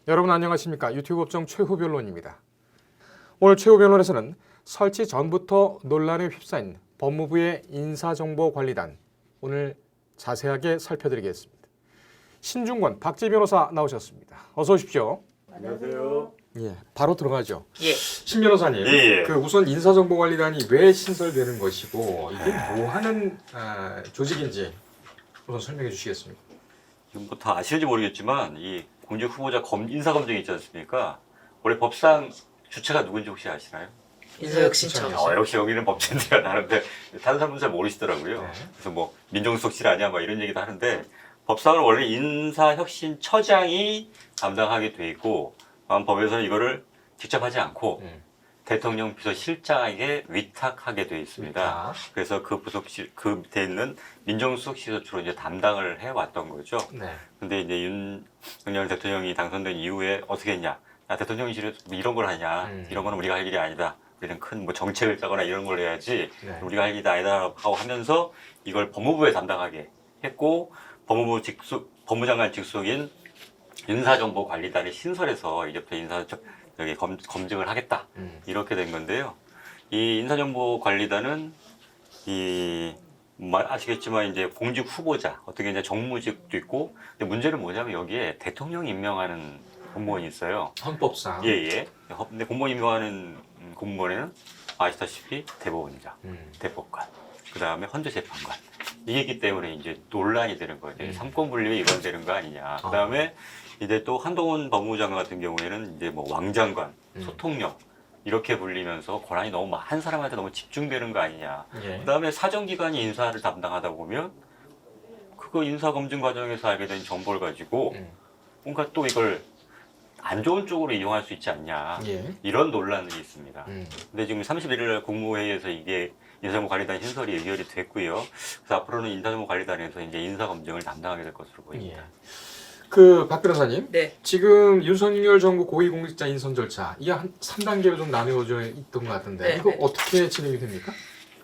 여러분 안녕하십니까? 유튜브 업종 최후 변론입니다. 오늘 최후 변론에서는 설치 전부터 논란에 휩싸인 법무부의 인사정보관리단 오늘 자세하게 살펴드리겠습니다. 신중권 박지 변호사 나오셨습니다. 어서 오십시오. 안녕하세요. 예, 바로 들어가죠. 예. 신 변호사님, 예. 그 우선 인사정보관리단이 왜 신설되는 것이고 이게 뭐 하는 조직인지 우선 설명해 주시겠습니까? 지금 뭐 다 아실지 모르겠지만 이 공직 후보자 인사검증이 있지 않습니까? 원래 법상 주체가 누군지 혹시 아시나요? 인사혁신처. 역시 여기는 법제인데가 나는데 다른 사람들은 잘 모르시더라고요. 네. 그래서 뭐 민정수석실 아니야 뭐 이런 얘기도 하는데 법상은 원래 인사혁신처장이 담당하게 돼 있고 법에서는 이거를 직접 하지 않고 대통령 비서실장에게 위탁하게 되어 있습니다. 위탁. 그래서 그 부속실 그 밑에 있는 민정수석실에서 주로 이제 담당을 해왔던 거죠. 네. 근데 이제 윤석열 대통령이 당선된 이후에 어떻게 했냐? 야, 대통령실에서 뭐 이런 걸 하냐? 이런 거는 우리가 할 일이 아니다. 우리는 큰 뭐 정책을 짜거나 이런 걸 해야지. 네. 우리가 할 일이 아니다 하고 하면서 이걸 법무부에 담당하게 했고 법무장관 직속인 인사정보관리단을 신설해서 이제부터 여기 검증을 하겠다. 이렇게 된 건데요. 이 인사정보관리단은 아시겠지만 이제 공직 후보자, 어떻게 이제 정무직도 있고, 근데 문제는 뭐냐면 여기에 대통령이 임명하는 공무원이 있어요. 헌법상. 예. 근데 공무원 임명하는 공무원에는 아시다시피 대법원장, 대법관, 그 다음에 헌재재판관. 이게 있기 때문에 이제 논란이 되는 거예요. 삼권 분립이 이건 되는 거 아니냐. 그 다음에 이제 또 한동훈 법무부 장관 같은 경우에는 이제 뭐 왕장관, 소통령 이렇게 불리면서 권한이 너무 한 사람한테 너무 집중되는 거 아니냐. 예. 그다음에 사정기관이 인사를 담당하다 보면 그거 인사검증 과정에서 알게 된 정보를 가지고 뭔가 또 이걸 안 좋은 쪽으로 이용할 수 있지 않냐. 예. 이런 논란이 있습니다. 근데 지금 31일 날 국무회의에서 이게 인사정보관리단 신설이 의결이 됐고요. 그래서 앞으로는 인사정보관리단에서 이제 인사검증을 담당하게 될 것으로 보입니다. 예. 그 박 변호사님, 네. 지금 윤석열 정부 고위공직자 인선 절차 이게 한 3단계로 좀 나뉘어져 있던 것 같은데 네, 이거 네. 어떻게 진행이 됩니까?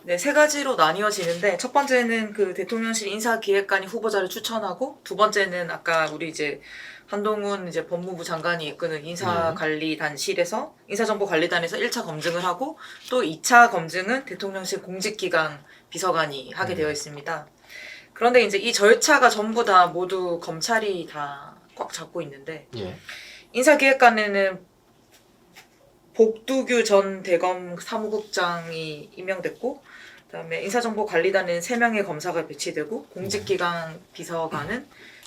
네, 세 가지로 나뉘어지는데 첫 번째는 그 대통령실 인사기획관이 후보자를 추천하고 두 번째는 아까 우리 이제 한동훈 이제 법무부 장관이 이끄는 인사관리단실에서 인사정보관리단에서 1차 검증을 하고 또 2차 검증은 대통령실 공직기강 비서관이 하게 되어 있습니다. 그런데 이제 이 절차가 전부 다 모두 검찰이 다 꽉 잡고 있는데 예. 인사기획관에는 복두규 전 대검 사무국장이 임명됐고 그다음에 인사정보관리단에는 3명의 검사가 배치되고 공직기강 비서관은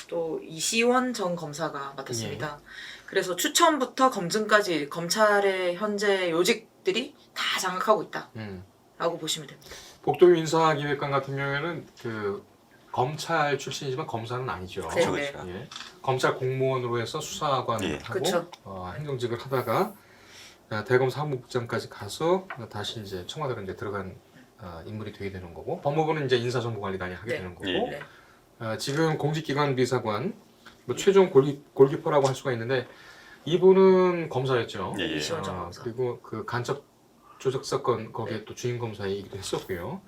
또 이시원 전 검사가 맡았습니다. 그래서 추천부터 검증까지 검찰의 현재 요직들이 다 장악하고 있다라고 보시면 됩니다. 복도유 인사기획관 같은 경우에는 그 검찰 출신이지만 검사는 아니죠. 네, 그렇죠. 예. 검찰 공무원으로 해서 수사관을 예. 하고 그쵸. 행정직을 하다가 대검 사무국장까지 가서 다시 이제 청와대로 이제 들어간 인물이 되게 되는 거고 법무부는 이제 인사정보관리단이 하게 네. 되는 거고 예. 지금 공직기관 비서관 뭐 최종 골키퍼라고 할 수가 있는데 이분은 검사였죠. 예. 이시원 전 검사. 그리고 그 간첩 조작 사건 거기에 또 주임 검사이기도 했었고요.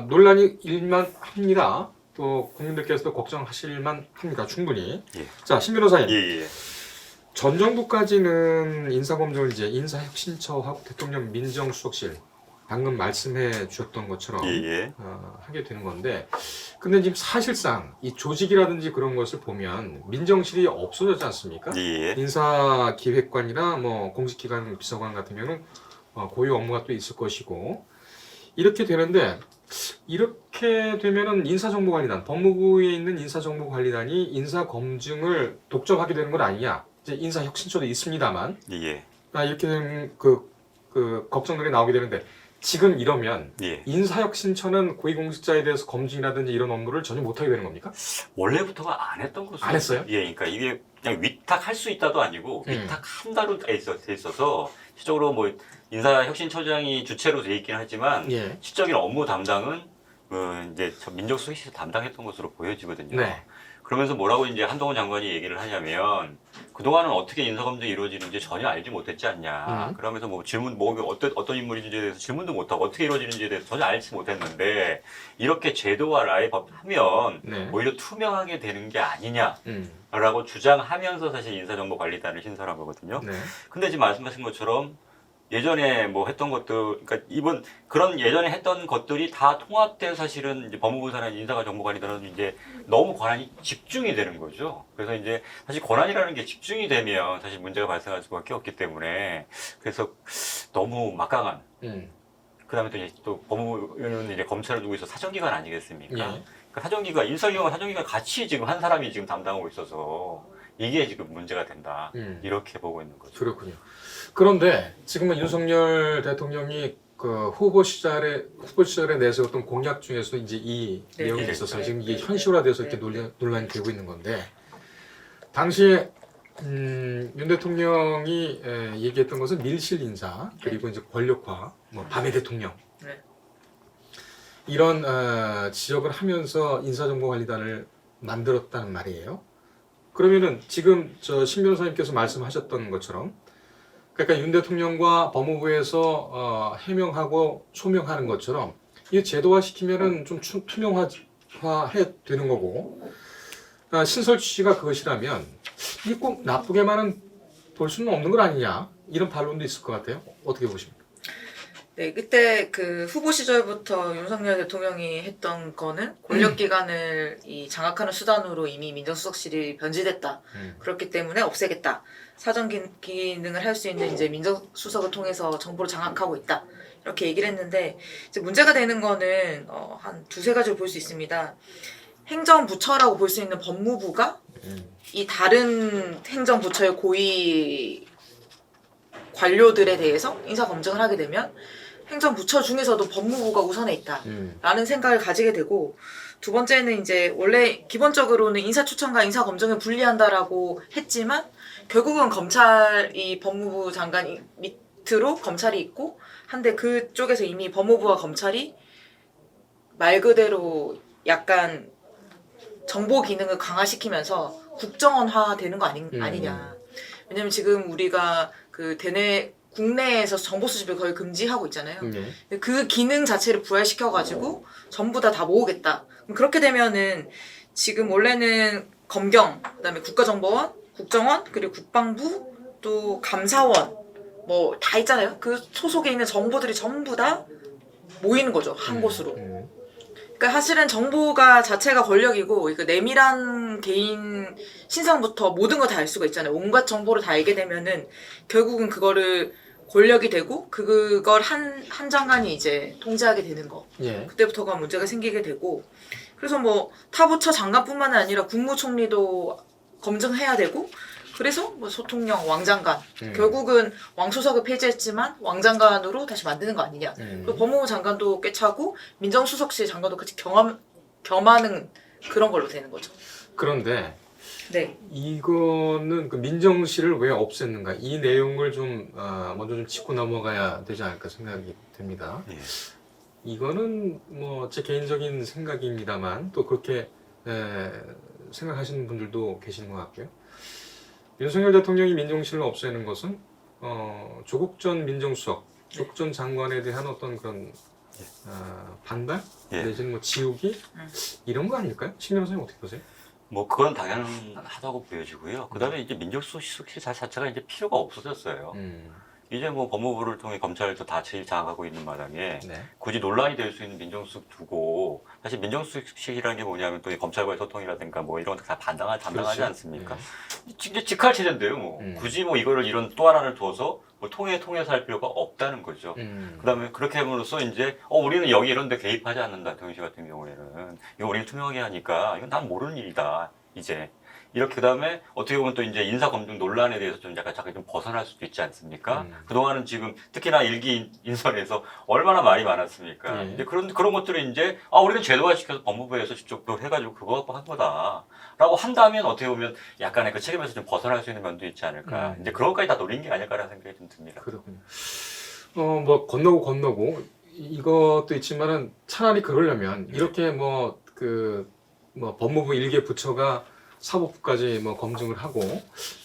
논란이 일만 합니다. 또 국민들께서도 걱정하실만 합니다. 충분히. 예. 자, 신 변호사님. 예. 전 정부까지는 인사검증을 이제 인사혁신처하고 대통령 민정수석실 방금 말씀해 주셨던 것처럼 예. 하게 되는 건데 근데 지금 사실상 이 조직이라든지 그런 것을 보면 민정실이 없어졌지 않습니까? 예. 인사기획관이나 뭐 공직기관 비서관 같은 경우는 고유 업무가 또 있을 것이고 이렇게 되는데 이렇게 되면은 인사정보관리단 법무부에 있는 인사정보관리단이 인사검증을 독점하게 되는 건 아니냐 이제 인사혁신처도 있습니다만 예. 이렇게 되면 그 걱정들이 나오게 되는데 지금 이러면 예. 인사혁신처는 고위공직자에 대해서 검증이라든지 이런 업무를 전혀 못하게 되는 겁니까? 원래부터가 안 했던 것으로. 안 했어요? 예, 그러니까 이게 그냥 위탁할 수 있다도 아니고 위탁한다로 돼 있어서 실적으로 뭐 인사혁신처장이 주체로 돼 있긴 하지만 예. 실적인 업무 담당은 이제 민정수석실에서 담당했던 것으로 보여지거든요. 네. 그러면서 뭐라고 이제 한동훈 장관이 얘기를 하냐면 그동안은 어떻게 인사검증이 이루어지는지 전혀 알지 못했지 않냐. 음. 그러면서 뭐 질문, 뭐 어떤 인물인지에 대해서 질문도 못하고 어떻게 이루어지는지에 대해서 전혀 알지 못했는데 이렇게 제도화를 하면 네. 오히려 투명하게 되는 게 아니냐라고 음. 주장하면서 사실 인사정보관리단을 신설한 거거든요. 네. 근데 지금 말씀하신 것처럼 예전에 뭐 했던 것들, 그러니까 이번 그런 예전에 했던 것들이 다 통합돼서 사실은 이제 법무부 산하 인사가 정보관리단은 이제 너무 권한이 집중이 되는 거죠. 그래서 이제 사실 권한이라는 게 집중이 되면 사실 문제가 발생할 수밖에 없기 때문에 그래서 너무 막강한. 그다음에 또 이제 또 법무부는 이제 검찰을 두고 있어 사정기관 아니겠습니까? 예. 그러니까 사정기관 인사기관과 사정기관 같이 지금 한 사람이 지금 담당하고 있어서 이게 지금 문제가 된다. 이렇게 보고 있는 거죠. 그렇군요. 그런데 지금은 윤석열 대통령이 그 후보 시절에 내세웠던 공약 중에서 이제 이 네, 내용이 네, 있어서 네, 지금 이게 네. 현실화돼서 이렇게 네. 논란이 되고 있는 건데 당시에 윤 대통령이 얘기했던 것은 밀실 인사 그리고 이제 권력화, 뭐 밤의 대통령 네. 이런 지적을 하면서 인사정보관리단을 만들었다는 말이에요. 그러면은 지금 신 변호사님께서 말씀하셨던 것처럼 그러니까 윤 대통령과 법무부에서 해명하고 소명하는 것처럼 이 제도화 시키면은 좀 투명화해 되는 거고 신설 취지가 그것이라면 이게 꼭 나쁘게만은 볼 수는 없는 것 아니냐 이런 반론도 있을 것 같아요. 어떻게 보십니까? 네, 그때 그 후보 시절부터 윤석열 대통령이 했던 거는 권력기관을 이 장악하는 수단으로 이미 민정수석실이 변질됐다. 그렇기 때문에 없애겠다. 사전 기능을 할 수 있는 이제 민정수석을 통해서 정보를 장악하고 있다. 이렇게 얘기를 했는데 이제 문제가 되는 거는 한 두세 가지로 볼 수 있습니다. 행정부처라고 볼 수 있는 법무부가 이 다른 행정부처의 고위 관료들에 대해서 인사검증을 하게 되면 행정부처 중에서도 법무부가 우선에 있다라는 생각을 가지게 되고 두 번째는 이제 원래 기본적으로는 인사추천과 인사검증을 분리한다라고 했지만 결국은 검찰이 법무부 장관 밑으로 검찰이 있고 한데 그쪽에서 이미 법무부와 검찰이 말 그대로 약간 정보 기능을 강화시키면서 국정원화 되는 거 아니냐. 왜냐면 지금 우리가 그 국내에서 정보 수집을 거의 금지하고 있잖아요. 그 기능 자체를 부활시켜가지고 전부 다 모으겠다. 그렇게 되면은 지금 원래는 검경, 그다음에 국가정보원, 국정원, 그리고 국방부, 또 감사원 뭐 다 있잖아요. 그 소속에 있는 정보들이 전부 다 모이는 거죠. 한 곳으로. 그러니까 사실은 정보가 자체가 권력이고 그 내밀한 개인 신상부터 모든 걸 다 알 수가 있잖아요. 온갖 정보를 다 알게 되면은 결국은 그거를 권력이 되고 그걸 한 장관이 이제 통제하게 되는 거. 예. 그때부터가 문제가 생기게 되고 그래서 뭐 타부처 장관뿐만 아니라 국무총리도 검증해야 되고 그래서 뭐 소통령 왕장관 결국은 왕수석을 폐지했지만 왕장관으로 다시 만드는 거 아니냐. 그리고 법무부 장관도 꿰차고 민정수석실 장관도 같이 겸하는 그런 걸로 되는 거죠. 그런데 네. 이거는 그 민정실을 왜 없앴는가 이 내용을 좀 먼저 좀 짚고 넘어가야 되지 않을까 생각이 듭니다. 예. 이거는 뭐 제 개인적인 생각입니다만 또 그렇게 생각하시는 분들도 계시는 것 같고요. 윤석열 대통령이 민정실을 없애는 것은 조국 전 민정수석, 조국 전 장관에 대한 어떤 그런 반발 내지는 뭐 지우기 이런 거 아닐까요? 신 변호사님 어떻게 보세요? 뭐 그건 당연하다고 보여지고요. 그다음에 이제 민정수석실 자체가 이제 필요가 없어졌어요. 이제 뭐 법무부를 통해 검찰도 다 장악하고 있는 마당에 네. 굳이 논란이 될 수 있는 민정수석 두고 사실 민정수석실이라는 게 뭐냐면 또 검찰과의 소통이라든가 뭐 이런 것도 다 담당하지 그렇죠. 않습니까? 이제 직할체제인데요. 뭐 굳이 뭐 이거를 이런 또 하나를 둬서 뭐 통해서 할 필요가 없다는 거죠. 그다음에 그렇게 함으로써 이제 우리는 여기 이런 데 개입하지 않는다. 대통령실 같은 경우에는 이거 우리는 투명하게 하니까 이건 난 모르는 일이다. 이제 이렇게 그다음에 어떻게 보면 또 이제 인사 검증 논란에 대해서 좀 약간 좀 벗어날 수도 있지 않습니까? 그동안은 지금 특히나 일기 인선에서 얼마나 말이 많았습니까? 이제 그런 것들을 이제 우리는 제도화 시켜서 법무부에서 직접 그걸 해가지고 그거 갖고 한 거다라고 한다면 어떻게 보면 약간의 그 책임에서 좀 벗어날 수 있는 면도 있지 않을까? 이제 그런 것까지 다 노린 게 아닐까라는 생각이 좀 듭니다. 그렇군요. 뭐 건너고 이것도 있지만은 차라리 그러려면 이렇게 뭐 법무부 일개 부처가 사법부까지 뭐 검증을 하고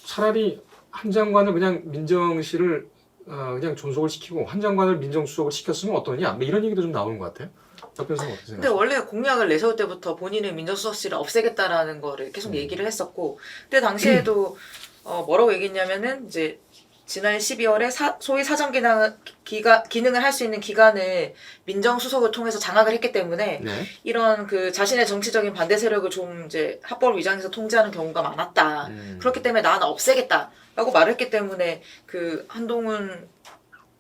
차라리 한 장관을 그냥 민정실을 그냥 존속을 시키고 한 장관을 민정수석을 시켰으면 어떠냐 뭐 이런 얘기도 좀 나오는 것 같아요. 박 변호사는 어떻게 근데 생각하세요? 원래 공약을 내세울 때부터 본인은 민정수석실을 없애겠다라는 거를 계속 얘기를 했었고, 그때 당시에도 뭐라고 얘기했냐면은 이제 지난 12월에 소위 사정 기능을 할 수 있는 기관을 민정수석을 통해서 장악을 했기 때문에 네. 이런 그 자신의 정치적인 반대 세력을 좀 이제 합법을 위장해서 통제하는 경우가 많았다. 그렇기 때문에 나는 없애겠다라고 말을 했기 때문에 그 한동훈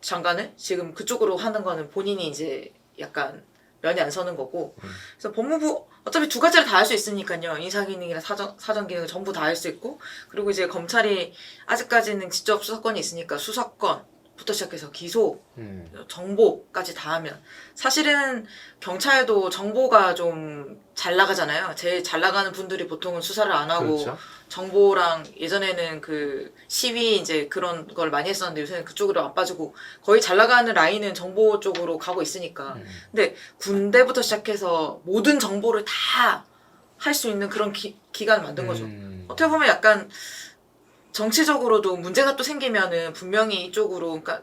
장관을 지금 그쪽으로 하는 거는 본인이 이제 약간 면이 안 서는 거고. 그래서 법무부 어차피 두 가지를 다 할 수 있으니까요. 인사기능이나 사정 기능을 전부 다 할 수 있고, 그리고 이제 검찰이 아직까지는 직접 수사권이 있으니까 수사권부터 시작해서 기소, 정보까지 다 하면 사실은 경찰도 정보가 좀 잘 나가잖아요. 제일 잘 나가는 분들이 보통은 수사를 안 하고 그렇죠. 정보랑 예전에는 그 시위 이제 그런 걸 많이 했었는데 요새는 그쪽으로 안 빠지고 거의 잘 나가는 라인은 정보 쪽으로 가고 있으니까. 근데 군대부터 시작해서 모든 정보를 다 할 수 있는 그런 기관을 만든 거죠. 어떻게 보면 약간 정치적으로도 문제가 또 생기면은 분명히 이쪽으로 그러니까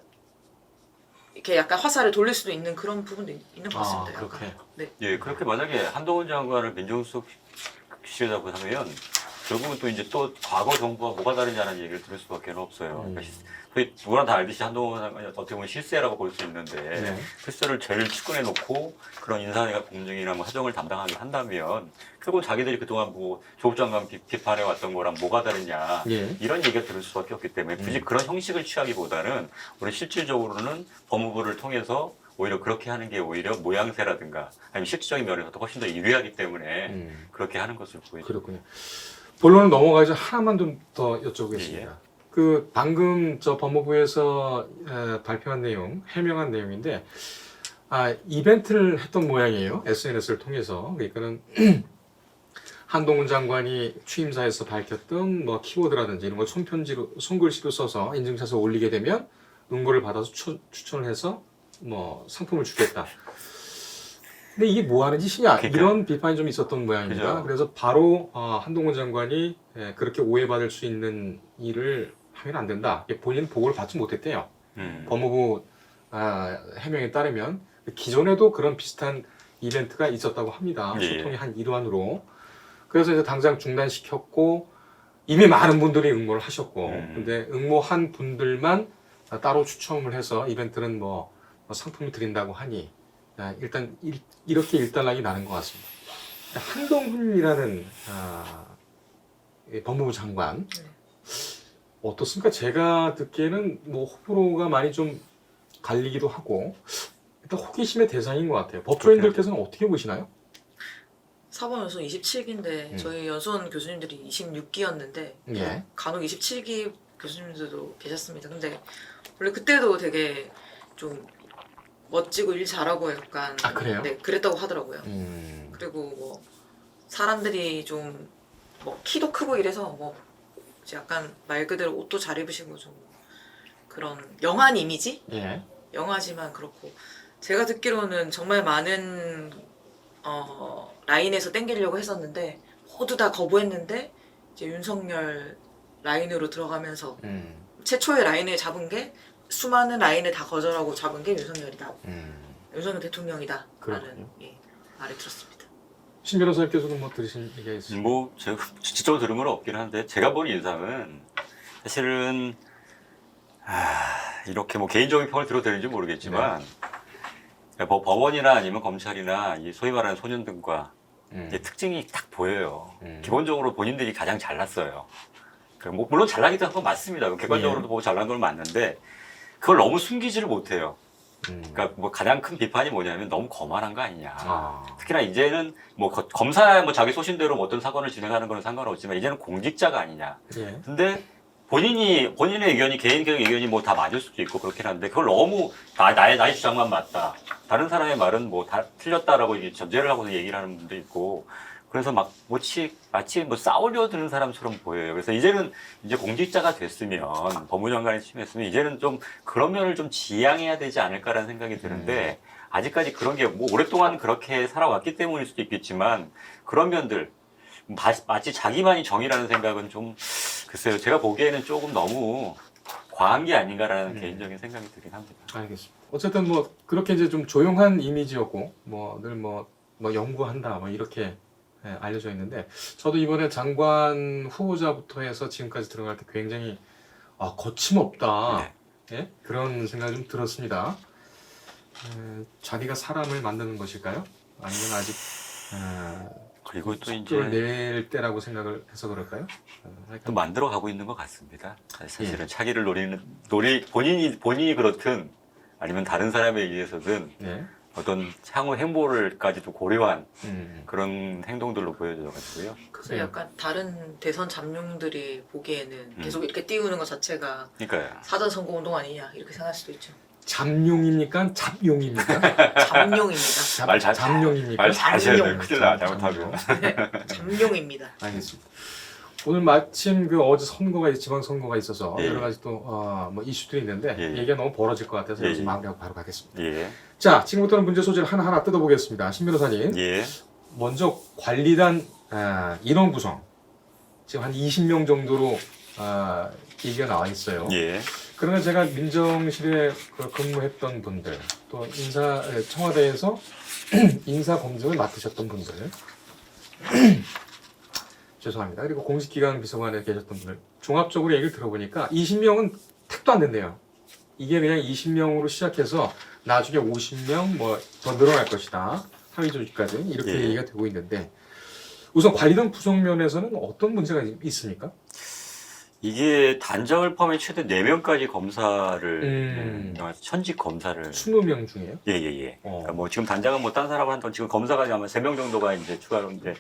이렇게 약간 화살을 돌릴 수도 있는 그런 부분도 있는 것 같습니다. 약간. 그렇게. 네. 예, 그렇게 만약에 한동훈 장관을 민정수석실이라고 하면 결국은 또 이제 또 과거 정부와 뭐가 다르냐는 얘기를 들을 수밖에 없어요. 그러니까 소위 누구나 다 알듯이 한동훈 장관이 어떻게 보면 실세라고 볼 수 있는데 네. 실세를 제일 측근해 놓고 그런 인사나 공정이나 뭐 사정을 담당하게 한다면 결국 자기들이 그동안 뭐 조국 장관 비판해 왔던 거랑 뭐가 다르냐 예. 이런 얘기가 들을 수밖에 없기 때문에 굳이 그런 형식을 취하기보다는 우리 실질적으로는 법무부를 통해서 오히려 그렇게 하는 게 오히려 모양새라든가 아니면 실질적인 면에서도 훨씬 더 유리하기 때문에 그렇게 하는 것을 보여요. 그렇군요. 본론을 넘어가기 전에 하나만 좀 더 여쭤보겠습니다. 예. 그 방금 저 법무부에서 발표한 내용, 해명한 내용인데 이벤트를 했던 모양이에요. SNS를 통해서. 그러니까는 한동훈 장관이 취임사에서 밝혔던 뭐 키워드라든지 이런 걸 손편지로 손글씨로 써서 인증샷을 올리게 되면 응모를 받아서 추천을 해서 뭐 상품을 주겠다. 근데 이게 뭐 하는 짓이냐 그러니까. 이런 비판이 좀 있었던 모양입니다. 그죠. 그래서 바로 한동훈 장관이 그렇게 오해받을 수 있는 일을 하면 안 된다. 본인 보고를 받지 못했대요. 법무부 해명에 따르면 기존에도 그런 비슷한 이벤트가 있었다고 합니다. 예. 소통의 한 일환으로. 그래서 이제 당장 중단시켰고 이미 많은 분들이 응모를 하셨고 근데 응모한 분들만 따로 추첨을 해서 이벤트는 뭐 상품을 드린다고 하니 일단 이렇게 일단락이 나는 것 같습니다. 한동훈이라는 법무부 장관 어떻습니까? 제가 듣기에는 뭐 호불호가 많이 좀 갈리기도 하고 일단 호기심의 대상인 것 같아요. 법조인들께서는 어떻게 보시나요? 사법 연수원 27기인데 저희 연수원 교수님들이 26기였는데 예. 간혹 27기 교수님들도 계셨습니다. 근데 원래 그때도 되게 좀 멋지고 일 잘하고 약간 그래요? 네, 그랬다고 하더라고요. 음. 그리고 뭐 사람들이 좀 뭐 키도 크고 이래서 뭐 이제 약간 말 그대로 옷도 잘 입으시고 좀 그런 영한 이미지? 예. 영하지만 그렇고 제가 듣기로는 정말 많은 라인에서 땡기려고 했었는데 모두 다 거부했는데 이제 윤석열 라인으로 들어가면서 최초의 라인을 잡은 게 수많은 라인을 다 거절하고 잡은 게 윤석열이다. 윤석열 대통령이다. 라는 그렇군요. 말을 들었습니다. 신 변호사님께서는 뭐 들으신 얘기가 있으세요? 뭐 제가 직접적으로 들은 건 없긴 한데 제가 본 인상은 사실은 이렇게 뭐 개인적인 평을 들어도 되는지 모르겠지만 법원이나 아니면 검찰이나 이 소위 말하는 소년등과 특징이 딱 보여요. 기본적으로 본인들이 가장 잘났어요. 뭐 물론 잘나기도 한 건 맞습니다. 객관적으로도 보고 잘난 건 맞는데 그걸 너무 숨기지를 못해요. 그러니까 뭐 가장 큰 비판이 뭐냐면 너무 거만한 거 아니냐. 특히나 이제는 뭐 검사 뭐 자기 소신대로 뭐 어떤 사건을 진행하는 거는 상관없지만 이제는 공직자가 아니냐. 예. 근데 본인의 의견이 개인적 의견이 뭐 다 맞을 수도 있고 그렇긴 한데 그걸 너무 나의 주장만 맞다. 다른 사람의 말은 뭐 다 틀렸다라고 이제 전제를 하고서 얘기를 하는 분도 있고 그래서 막 마치 뭐 싸우려 드는 사람처럼 보여요. 그래서 이제는 이제 공직자가 됐으면 법무장관이 취임했으면 이제는 좀 그런 면을 좀 지양해야 되지 않을까라는 생각이 드는데 아직까지 그런 게 뭐 오랫동안 그렇게 살아왔기 때문일 수도 있겠지만 그런 면들 마치 자기만이 정의라는 생각은 좀 글쎄요. 제가 보기에는 조금 너무 과한 게 아닌가라는 개인적인 생각이 들긴 합니다. 알겠습니다. 어쨌든 뭐 그렇게 이제 좀 조용한 이미지였고 뭐 늘 뭐 연구한다 뭐 이렇게 알려져 있는데 저도 이번에 장관 후보자부터 해서 지금까지 들어갈 때 굉장히 거침없다 예? 그런 생각이 좀 들었습니다. 자기가 사람을 만드는 것일까요? 아니면 아직 그리고 또 속도를 이제 낼 때라고 생각을 해서 그럴까요? 또 만들어 가고 있는 것 같습니다. 사실은 차기를 본인이 그렇든 아니면 다른 사람에 의해서든 네. 어떤 향후 행보를까지도 고려한 그런 행동들로 보여져가지고요. 그래서 약간 다른 대선 잠룡들이 보기에는 계속 이렇게 띄우는 것 자체가 그러니까요. 사전 선거 운동 아니냐 이렇게 생각할 수도 있죠. 잠룡입니까? 잡룡입니까? 잠룡입니다. 잠룡입니까? 말 잘하셔야 돼요. 잠룡. 큰일 나 잘못하면. 네, 잠룡입니다. 알겠습니다. 오늘 마침 그 어제 지방 선거가 있어서 예. 여러 가지 또 뭐 이슈들이 있는데 예. 얘기가 너무 벌어질 것 같아서 예. 여기서 마무리하고 바로 가겠습니다. 예. 자, 지금부터는 문제 소지를 하나하나 뜯어보겠습니다. 신 변호사님. 예. 먼저 관리단 인원 구성. 지금 한 20명 정도로 얘기가 나와 있어요. 예. 그러면 제가 민정실에 근무했던 분들, 또 청와대에서 인사 검증을 맡으셨던 분들, 죄송합니다. 그리고 공직기강 비서관에 계셨던 분들, 종합적으로 얘기를 들어보니까 20명은 택도 안 된대요. 이게 그냥 20명으로 시작해서 나중에 50명 뭐 더 늘어날 것이다. 하위 조직까지 이렇게 예. 얘기가 되고 있는데 우선 관리단 구성 면에서는 어떤 문제가 있습니까? 이게 단장을 포함해 최대 4명까지 검사를 현직 검사를 20명 중에요? 예예예. 그러니까 뭐 지금 단장은 뭐 딴 사람을 한던 지금 검사가 아마 3명 정도가 이제 추가로 이제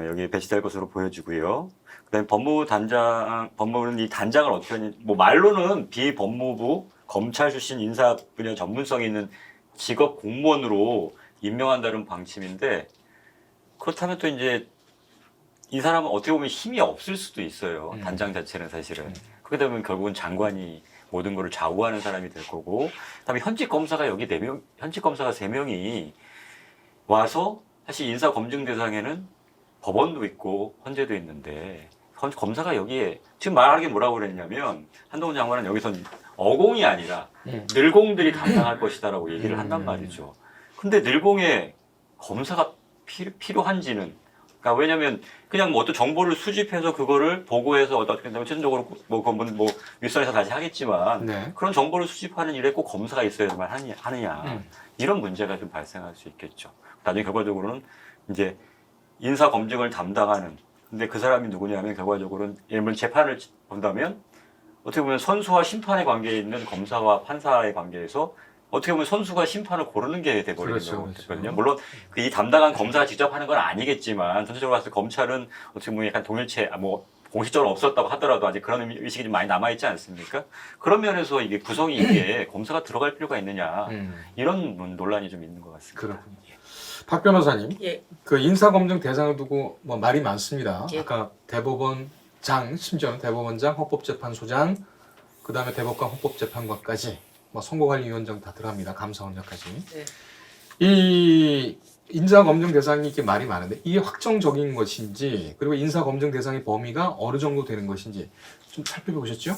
여기 배치될 것으로 보여지고요. 그다음에 법무부는 이 단장을 어떻게 하냐, 뭐 말로는 비법무부 검찰 출신 인사 분야 전문성이 있는 직업 공무원으로 임명한다는 방침인데 그렇다면 또 이제 이 사람은 어떻게 보면 힘이 없을 수도 있어요. 단장 자체는 사실은. 그렇게 되면 결국은 장관이 모든 것을 좌우하는 사람이 될 거고, 그다음에 현직 검사가 여기 4명, 현직 검사가 3명이 와서 사실 인사 검증 대상에는 법원도 있고 헌재도 있는데 검사가 여기에 지금 말하기 뭐라고 그랬냐면 한동훈 장관은 여기선 어공이 아니라 늘공들이 담당할 것이다라고 얘기를 한단 말이죠. 근데 늘공에 검사가 필요한지는 그러니까 왜냐면 그냥 뭐 어떤 정보를 수집해서 그거를 보고해서 어떻게 되면 최종적으로 뭐 그건 뭐 윗선에서 다시 하겠지만 네. 그런 정보를 수집하는 일에 꼭 검사가 있어야만 하느냐 이런 문제가 좀 발생할 수 있겠죠. 나중에 결과적으로는 이제 인사 검증을 담당하는 근데 그 사람이 누구냐면 결과적으로는 예를 들면 재판을 본다면 어떻게 보면 선수와 심판의 관계에 있는 검사와 판사의 관계에서 어떻게 보면 선수가 심판을 고르는 게 돼버리는 그렇죠, 거거든요. 그렇죠. 물론 그 이 담당한 검사가 직접 하는 건 아니겠지만 전체적으로 봤을 때 검찰은 어떻게 보면 약간 동일체 뭐 공식적으로 없었다고 하더라도 아직 그런 의식이 좀 많이 남아있지 않습니까? 그런 면에서 이게 구성이 이게 검사가 들어갈 필요가 있느냐 이런 논란이 좀 있는 것 같습니다. 그렇군요. 박 변호사님, 예. 그 인사 검증 대상을 두고 뭐 말이 많습니다. 예. 아까 대법원장, 심지어는 대법원장, 헌법재판소장, 그 다음에 대법관, 헌법재판관까지, 뭐 선거관리위원장 다 들어갑니다. 감사원장까지. 네. 이 인사 검증 대상이 이렇게 말이 많은데 이게 확정적인 것인지 그리고 인사 검증 대상의 범위가 어느 정도 되는 것인지 좀 살펴보셨죠?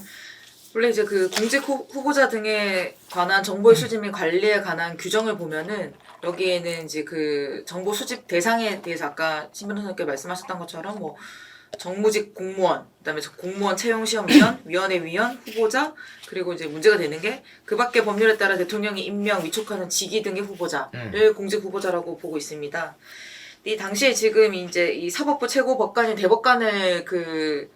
원래 이제 그 공직 후보자 등에 관한 정보의 수집 및 관리에 관한 규정을 보면은 여기에는 이제 그 정보 수집 대상에 대해서 아까 신 변호사님께 말씀하셨던 것처럼 뭐 정무직 공무원, 그다음에 공무원 채용 시험 위원, 위원회 위원, 후보자, 그리고 이제 문제가 되는 게 그 밖에 법률에 따라 대통령이 임명, 위촉하는 직위 등의 후보자를 공직 후보자라고 보고 있습니다. 이 당시에 지금 이제 이 사법부 최고 법관인 대법관을 그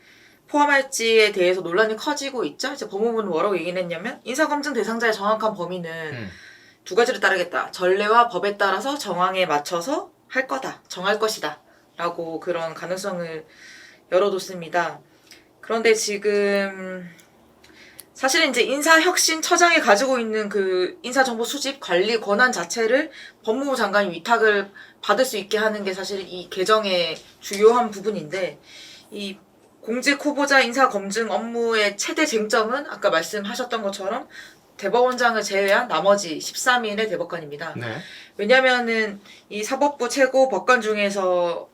포함할지에 대해서 논란이 커지고 있죠. 이제 법무부는 뭐라고 얘기를 했냐면 인사검증 대상자의 정확한 범위는 두 가지를 따르겠다. 전례와 법에 따라서 정황에 맞춰서 할 거다. 정할 것이다. 라고 그런 가능성을 열어뒀습니다. 그런데 지금 사실은 이제 인사혁신처장이 가지고 있는 그 인사정보 수집 관리 권한 자체를 법무부 장관이 위탁을 받을 수 있게 하는 게 사실 이 개정의 주요한 부분인데 이 공직 후보자 인사 검증 업무의 최대 쟁점은 아까 말씀하셨던 것처럼 대법원장을 제외한 나머지 13인의 대법관입니다. 네. 왜냐면은 이 사법부 최고 법관 중에서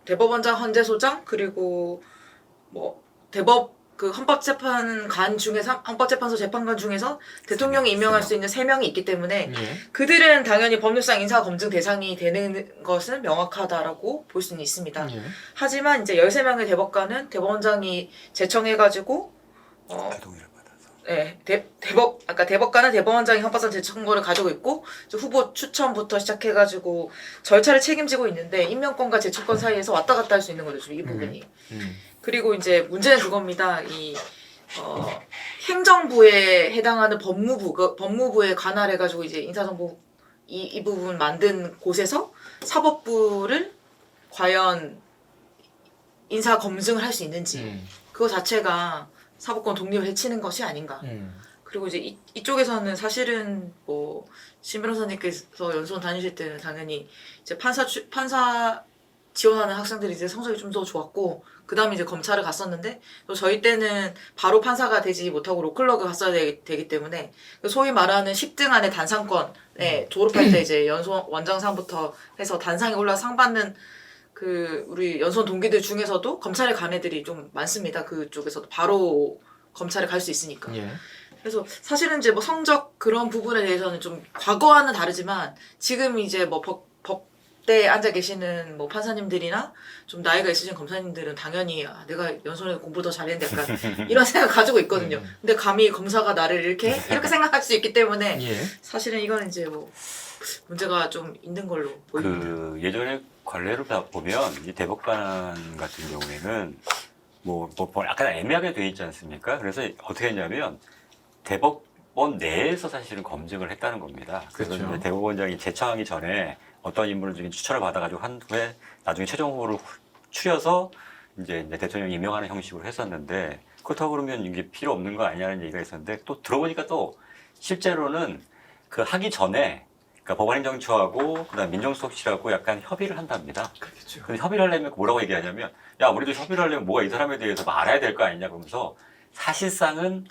대법원장, 헌재소장 그리고 뭐 헌법재판소 재판관 중에서 대통령이 임명할 수 있는 3명이 있기 때문에 예. 그들은 당연히 법률상 인사 검증 대상이 되는 것은 명확하다라고 볼 수는 있습니다. 예. 하지만 이제 13명의 대법관은 대법원장이 제청해가지고 동의를 받아서. 네, 대법관은 대법원장이 헌법상 제청권을 가지고 있고 이제 후보 추천부터 시작해가지고 절차를 책임지고 있는데 임명권과 제청권 사이에서 왔다 갔다 할 수 있는 거죠, 이 부분이. 그리고 이제 문제는 그겁니다. 행정부에 해당하는 법무부에 관할해가지고 이제 인사정보 이 부분 만든 곳에서 사법부를 과연 인사 검증을 할 수 있는지 그거 자체가 사법권 독립을 해치는 것이 아닌가. 그리고 이제 이쪽에서는 사실은 뭐 신 변호사님께서 연수원 다니실 때는 당연히 이제 판사 지원하는 학생들이 이제 성적이 좀 더 좋았고 그 다음에 이제 검찰을 갔었는데 또 저희 때는 바로 판사가 되지 못하고 로클러그 갔어야 되기 때문에 소위 말하는 10등 안에 단상권에 졸업할 때 이제 연수원 원장상부터 해서 단상에 올라 상 받는 우리 연수원 동기들 중에서도 검찰에 간 애들이 좀 많습니다. 그쪽에서도 바로 검찰에 갈 수 있으니까. 예. 그래서 사실은 이제 뭐 성적 그런 부분에 대해서는 좀 과거와는 다르지만 지금 이제 뭐 법대에 앉아 계시는 뭐 판사님들이나 좀 나이가 있으신 검사님들은 당연히 내가 연수원에서 공부 더 잘했는데 약간 이런 생각 가지고 있거든요. 근데 감히 검사가 나를 이렇게 생각할 수 있기 때문에 예. 사실은 이거는 이제 뭐 문제가 좀 있는 걸로 보입니다. 예전에 관례를 보면 이 대법관 같은 경우에는 뭐 약간 애매하게 돼 있지 않습니까? 그래서 어떻게 했냐면 대법원 내에서 사실은 검증을 했다는 겁니다. 그래서 그렇죠. 이제 대법원장이 제청하기 전에 어떤 인물을 중에 추천을 받아가지고 한 후에 나중에 최종 후보를 추려서 이제 대통령이 임명하는 형식으로 했었는데 그렇다고 그러면 이게 필요 없는 거 아니냐는 얘기가 있었는데 또 들어보니까 또 실제로는 그 하기 전에 그러니까 법원행정처하고 그다음 민정수석실하고 약간 협의를 한답니다. 그렇겠죠. 근데 협의를 하려면 뭐라고 얘기하냐면 야 우리도 협의를 하려면 뭐가 이 사람에 대해서 뭐 알아야 될 거 아니냐 그러면서 사실상은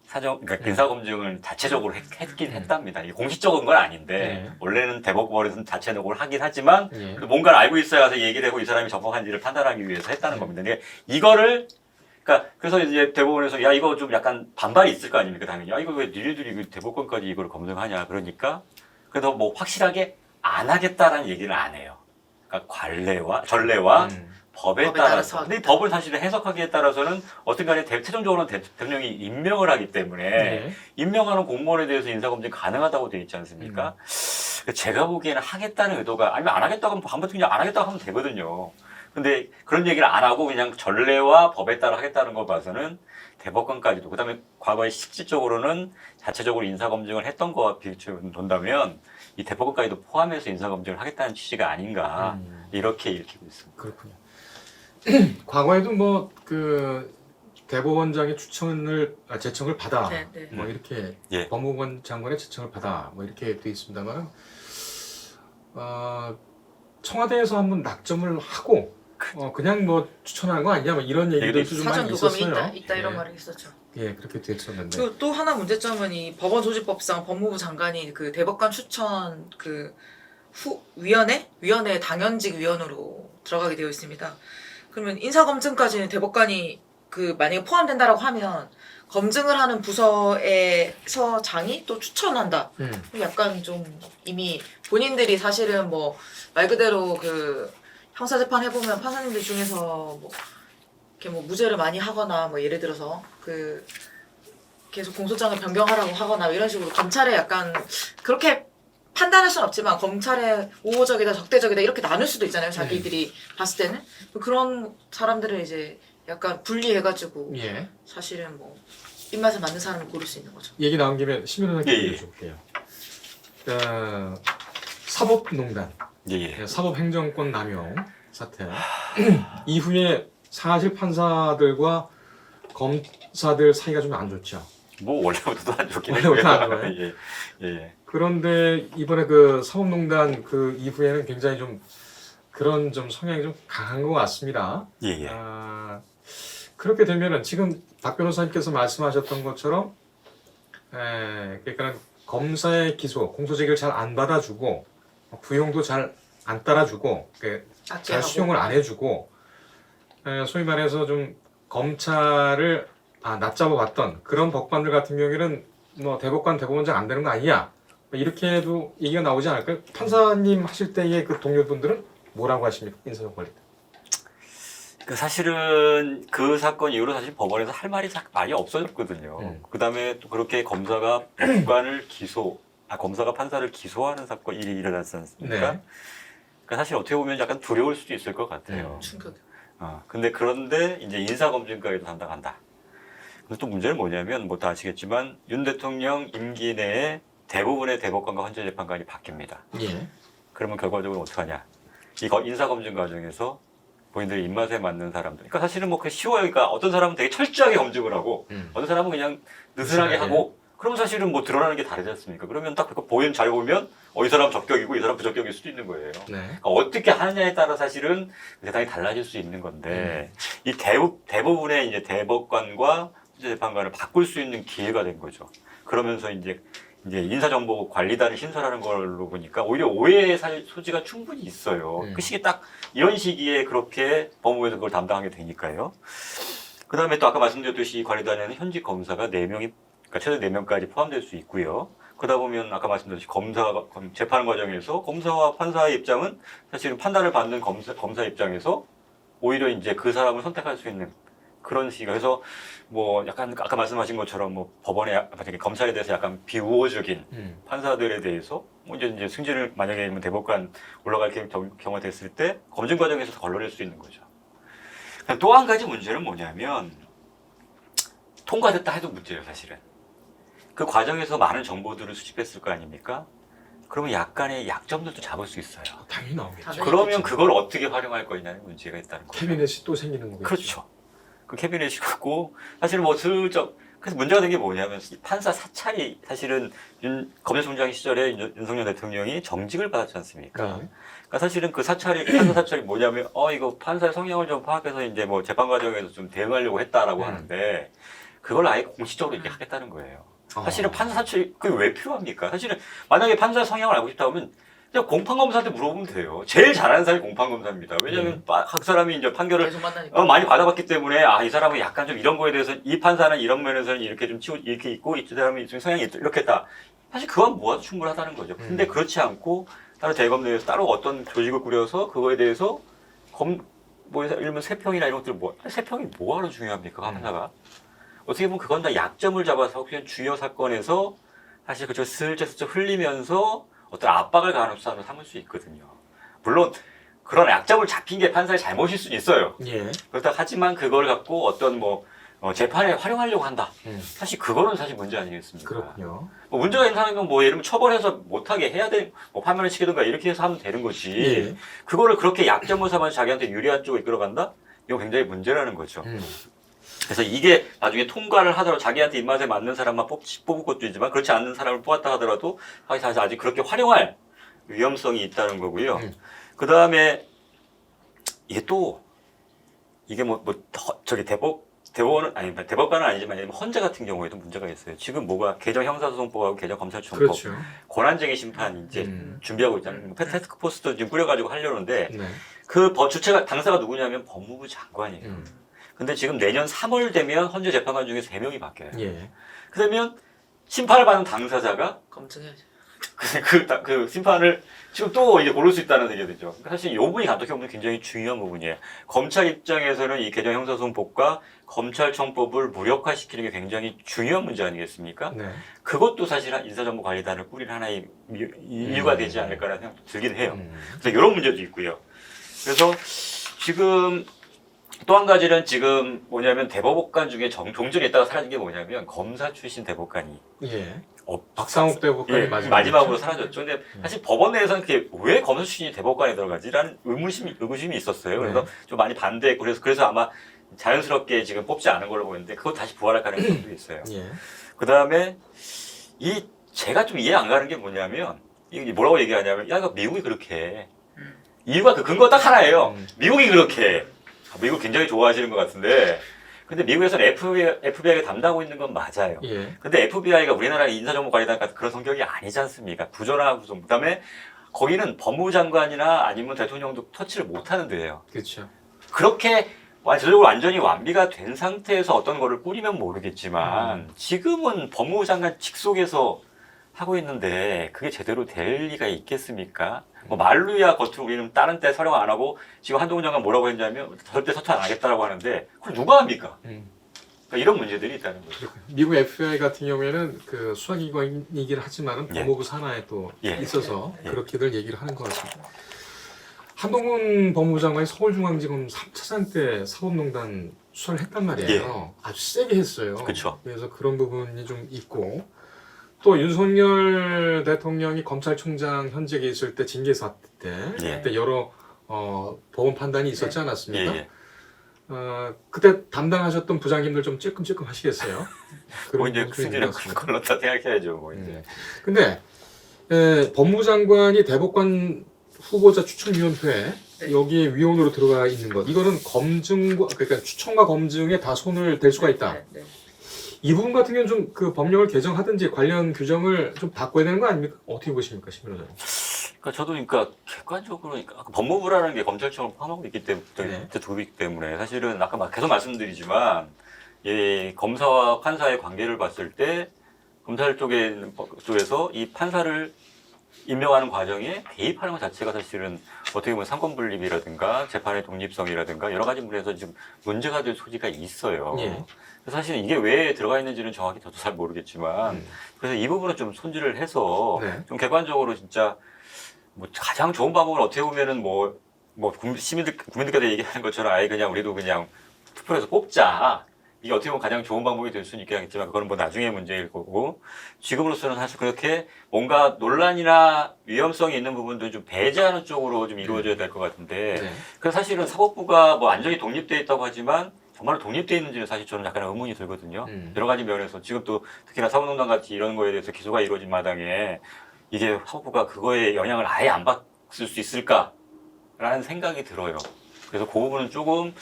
사전에 그러니까 인사검증을 자체적으로 했긴 했답니다. 이게 공식적인 건 아닌데 원래는 대법원에서는 자체적으로 하긴 하지만 그래도 뭔가를 알고 있어야 해서 얘기를 하고 이 사람이 적법한지를 판단하기 위해서 했다는 겁니다. 근데 이거를 그래서 이제 대법원에서 야 이거 좀 약간 반발이 있을 거 아닙니까 당연히. 야 이거 왜 니네들이 대법관까지 이걸 검증하냐 그러니까 그래서 뭐 확실하게 안 하겠다라는 얘기를 안 해요. 그러니까 전례와 법에 따라서. 근데 이 법을 사실 해석하기에 따라서는 어떤 간에 최종적으로는 대통령이 임명을 하기 때문에 임명하는 공무원에 대해서 인사검증 가능하다고 되어 있지 않습니까? 제가 보기에는 하겠다는 의도가 아니면 안 하겠다고 하면 한번 그냥 안 하겠다고 하면 되거든요. 근데 그런 얘기를 안 하고 그냥 전례와 법에 따라 하겠다는 거 봐서는 대법관까지도 그다음에 과거에 실질적으로는 자체적으로 인사검증을 했던 거와 본다면 이 대법관까지도 포함해서 인사검증을 하겠다는 취지가 아닌가 이렇게 읽히고 있습니다. 그렇군요. 과거에도 뭐 대법원장의 제청을 받아 뭐 이렇게 법무부 장관의 제청을 받아 뭐 이렇게 돼 있습니다만 청와대에서 한번 낙점을 하고 그냥 뭐 추천한 거 아니냐 뭐 이런 얘기도 좀 많이 있었어요. 있다 이런 말을 했었죠. 예, 그렇게 됐었는데. 그리고 또 하나 문제점은 이 법원소집법상 법무부 장관이 그 대법관 추천 위원회 당연직 위원으로 들어가게 되어 있습니다. 그러면 인사검증까지는 대법관이 만약에 포함된다라고 하면 검증을 하는 부서에서 장이 또 추천한다. 약간 좀 이미 본인들이 사실은 뭐 말 그대로 형사재판 해보면 판사님들 중에서 뭐 이렇게 뭐 무죄를 많이 하거나 뭐 예를 들어서 계속 공소장을 변경하라고 하거나 이런 식으로 검찰에 약간 그렇게 판단할 수는 없지만 검찰에 우호적이다 적대적이다 이렇게 나눌 수도 있잖아요. 자기들이 봤을 때는 그런 사람들을 이제 약간 분리해가지고 사실은 뭐 입맛에 맞는 사람을 고를 수 있는 거죠. 얘기 나온 김에 신변호사님께 여쭤볼게요. 사법농단, 사법행정권 남용 사태 이후에 사실 판사들과 검사들 사이가 좀 안 좋죠. 뭐 원래부터도 안 좋긴 해요. 원래부터 안 좋아요. 그런데 이번에 사법농단 이후에는 굉장히 좀 그런 좀 성향이 좀 강한 것 같습니다. 그렇게 되면은 지금 박 변호사님께서 말씀하셨던 것처럼 그러니까 검사의 기소, 공소제기를 잘 안 받아주고 부용도 잘 안 따라주고 잘 악재하고. 수용을 안 해주고 소위 말해서 좀 검찰을 낮잡아 봤던 그런 법관들 같은 경우에는 뭐 대법관, 대법원장 안 되는 거 아니야? 뭐 이렇게 해도 얘기가 나오지 않을까요? 판사님 하실 때의 그 동료분들은 뭐라고 하십니까? 인사정관리. 그 사실은 그 사건 이후로 사실 법원에서 할 말이 많이 없어졌거든요. 그 다음에 또 그렇게 검사가 법관을 검사가 판사를 기소하는 사건이 일어났지 않습니까? 네. 그러니까 사실 어떻게 보면 약간 두려울 수도 있을 것 같아요. 충격. 그런데 이제 인사검증까지도 담당한다. 근데 또 문제는 뭐냐면 뭐 다 아시겠지만 윤 대통령 임기 내에 대부분의 대법관과 헌재재판관이 바뀝니다. 예. 그러면 결과적으로 어떡하냐? 이 인사검증 과정에서 본인들의 입맛에 맞는 사람들. 그러니까 사실은 뭐 그 쉬워요. 그러니까 어떤 사람은 되게 철저하게 검증을 하고 어떤 사람은 그냥 느슨하게 하고 그럼 사실은 뭐 드러나는 게 다르지 않습니까? 그러면 딱 그거 잘 보면 이 사람 적격이고 이 사람 부적격일 수도 있는 거예요. 네. 그러니까 어떻게 하느냐에 따라 사실은 대단히 달라질 수 있는 건데 이 대부분의 이제 대법관과 헌재재판관을 바꿀 수 있는 기회가 된 거죠. 그러면서 이제 인사정보관리단을 신설하는 걸로 보니까 오히려 오해의 소지가 충분히 있어요. 그 시기에 딱 이런 시기에 그렇게 법무부에서 그걸 담당하게 되니까요. 그 다음에 또 아까 말씀드렸듯이 이 관리단에는 현직 검사가 4명이, 그러니까 최대 4명까지 포함될 수 있고요. 그러다 보면 아까 말씀드렸듯이 재판 과정에서 검사와 판사의 입장은 사실은 판단을 받는 검사 입장에서 오히려 이제 그 사람을 선택할 수 있는 그런 시기가. 그래서 뭐 약간 아까 말씀하신 것처럼 뭐 법원에 검찰에 대해서 약간 비우호적인 판사들에 대해서 뭐 이제 승진을 만약에 대법관 올라갈 경우가 됐을 때 검증 과정에서 걸러낼 수 있는 거죠. 또 한 가지 문제는 뭐냐면 통과됐다 해도 문제예요, 사실은. 그 과정에서 많은 정보들을 수집했을 거 아닙니까? 그러면 약간의 약점들도 잡을 수 있어요. 당연히 나오겠죠. 당연히. 그러면 그걸 어떻게 활용할 거냐는 문제가 있다는 거죠. 캐비넷이 또 생기는 거겠죠. 그렇죠. 그 캐비넷이 갖고 사실 뭐 슬쩍 그래서 문제가 된 게 뭐냐면 판사 사찰이 사실은 검찰총장 시절에 윤석열 대통령이 정직을 받았지 않습니까? 네. 그러니까 사실은 그 판사 사찰이 뭐냐면 이거 판사의 성향을 좀 파악해서 이제 뭐 재판 과정에서 좀 대응하려고 했다라고 하는데 그걸 아예 공식적으로 얘기하겠다는 거예요. 사실은 판사 사찰이 그게 왜 필요합니까? 사실은 만약에 판사의 성향을 알고 싶다면 그냥 공판검사한테 물어보면 돼요. 제일 잘하는 사람이 공판검사입니다. 왜냐하면 각 사람이 이제 판결을 계속 만나니까. 많이 받아봤기 때문에 이 사람은 약간 좀 이런 거에 대해서 이 판사는 이런 면에서는 이렇게 좀 이렇게 있고 이 사람이 좀 성향이 이렇게 했다. 사실 그건 모아도 충분하다는 거죠. 근데 그렇지 않고 따로 대검 내에서 따로 어떤 조직을 꾸려서 그거에 대해서 예를 들면 세평이나 이런 것들 세평이 뭐하러 중요합니까? 판사가. 어떻게 보면 그건 다 약점을 잡아서 그냥 주요 사건에서 사실 그저 슬쩍슬쩍 흘리면서 어떤 압박을 가하는 수단으로 삼을 수 있거든요. 물론 그런 약점을 잡힌 게 판사의 잘못일 수는 있어요. 예. 그렇다 하지만 그걸 갖고 어떤 재판에 활용하려고 한다. 사실 그거는 사실 문제 아니겠습니까? 그렇군요. 문제가 있는 사람은 예를 들면 처벌해서 못하게 해야 돼, 파면을 시키든가 이렇게 해서 하면 되는 거지. 예. 그거를 그렇게 약점을 삼아서 자기한테 유리한 쪽으로 이끌어간다? 이거 굉장히 문제라는 거죠. 그래서 이게 나중에 통과를 하더라도 자기한테 입맛에 맞는 사람만 뽑을 것도 있지만 그렇지 않는 사람을 뽑았다 하더라도 사실 아직 그렇게 활용할 위험성이 있다는 거고요. 그 다음에 이게 대법관은 아니지만 헌재 같은 경우에도 문제가 있어요. 지금 개정 형사소송법하고 개정 검찰총법 그렇죠. 권한쟁의 심판 이제 준비하고 있잖아요. 패스트포스도 지금 꾸려가지고 하려는데 네. 그 주체가 당사가 누구냐면 법무부 장관이에요. 근데 지금 내년 3월 되면 헌재 재판관 중에 3명이 바뀌어요. 예. 그러면 심판을 받는 당사자가 검증해야지. 그 심판을 지금 또 이제 고를 수 있다는 얘기가 되죠. 그러니까 사실 이 부분이 어떻게 보면 굉장히 중요한 부분이에요. 검찰 입장에서는 이 개정 형사소송법과 검찰청법을 무력화시키는 게 굉장히 중요한 문제 아니겠습니까? 네. 그것도 사실 인사정보관리단을 꾸리는 하나의 이유가 되지 않을까라는 생각도 들긴 해요. 그래서 이런 문제도 있고요. 그래서 지금 또 한 가지는 지금 뭐냐면 대법관 중에 종전에 있다가 사라진 게 뭐냐면 검사 출신 대법관이 예. 박상욱 대법관이 마지막으로 사라졌죠. 근데 사실 법원 내에서는 그게 왜 검사 출신이 대법관에 들어가지라는 의구심이 있었어요. 그래서 좀 많이 반대했고 그래서 아마 자연스럽게 지금 뽑지 않은 걸로 보이는데 그거 다시 부활할 가능성도 있어요. 예. 그 다음에 제가 좀 이해 안 가는 게 뭐냐면 이게 뭐라고 얘기하냐면 이거 미국이 그렇게 해. 이유가 그 근거 딱 하나예요. 미국이 그렇게 해. 미국 굉장히 좋아하시는 것 같은데 근데 미국에서는 FBI가 담당하고 있는 건 맞아요. 예. 근데 FBI가 우리나라 인사정보관리단 같은 그런 성격이 아니지 않습니까? 부조나 구성. 그다음에 거기는 법무부 장관이나 아니면 대통령도 터치를 못 하는 데예요. 그렇죠. 그렇게 전적으로 완전히 완비가 된 상태에서 어떤 거를 뿌리면 모르겠지만 지금은 법무부 장관 직속에서 하고 있는데 그게 제대로 될 리가 있겠습니까? 뭐 말로야 겉으로 우리는 다른 때 서령 안 하고 지금 한동훈 장관 뭐라고 했냐면 절대 서투 안 하겠다라고 하는데 그걸 누가 합니까? 그러니까 이런 문제들이 있다는 거죠. 미국 FBI 같은 경우에는 그 수사기관이긴 하지만은 예. 법무부 산하에 또 예. 있어서 예. 그렇게들 얘기를 하는 것 같습니다. 한동훈 법무부 장관이 서울중앙지검 3차장 때 사법농단 수사를 했단 말이에요. 아주 세게 했어요. 그쵸. 그래서 그런 부분이 좀 있고 또 윤석열 대통령이 검찰총장 현직에 있을 때 징계 사태 때 예. 그때 여러 법원 판단이 있었지 예, 않았습니까? 예. 그때 담당하셨던 부장님들 좀 찔끔찔끔 하시겠어요? 뭐 이제 부분이 있는 승진은 것 같습니다. 그걸로 다 생각해야죠. 뭐 이제. 근데 법무부 장관이 대법관 후보자 추천위원회 네. 여기에 위원으로 들어가 있는 것 이거는 검증과 그러니까 추천과 검증에 다 손을 댈 수가 있다. 네, 네. 이 부분 같은 경우는 좀 그 법령을 개정하든지 관련 규정을 좀 바꿔야 되는 거 아닙니까? 어떻게 보십니까, 신 변호사님? 그러니까 저도 그러니까 객관적으로 그러니까 법무부라는 게 검찰청을 포함하고 있기 때문에 네. 두기 때문에 사실은 아까 계속 말씀드리지만 이 검사와 판사의 관계를 봤을 때 검찰 쪽에서 이 판사를 임명하는 과정에 개입하는 것 자체가 사실은 어떻게 보면 상권분립이라든가 재판의 독립성이라든가 여러 가지 면에서 지금 문제가 될 소지가 있어요. 예. 사실은 이게 왜 들어가 있는지는 정확히 저도 잘 모르겠지만 그래서 이 부분은 좀 손질을 해서 네. 좀 객관적으로 진짜 뭐 가장 좋은 방법은 어떻게 보면은 국민들께서 얘기하는 것처럼 아예 그냥 우리도 그냥 투표해서 뽑자. 이게 어떻게 보면 가장 좋은 방법이 될 수는 있겠지만 그거는 뭐 나중에 문제일 거고 지금으로서는 사실 그렇게 뭔가 논란이나 위험성이 있는 부분도 좀 배제하는 쪽으로 좀 이루어져야 될 것 같은데 네. 그래서 사실은 사법부가 뭐 완전히 독립되어 있다고 하지만 정말로 독립되어 있는지는 사실 저는 약간 의문이 들거든요. 여러 가지 면에서 지금 또 특히나 사법농단 같이 이런 거에 대해서 기소가 이루어진 마당에 이게 사법부가 그거에 영향을 아예 안 받을 수 있을까라는 생각이 들어요. 그래서 그 부분은 조금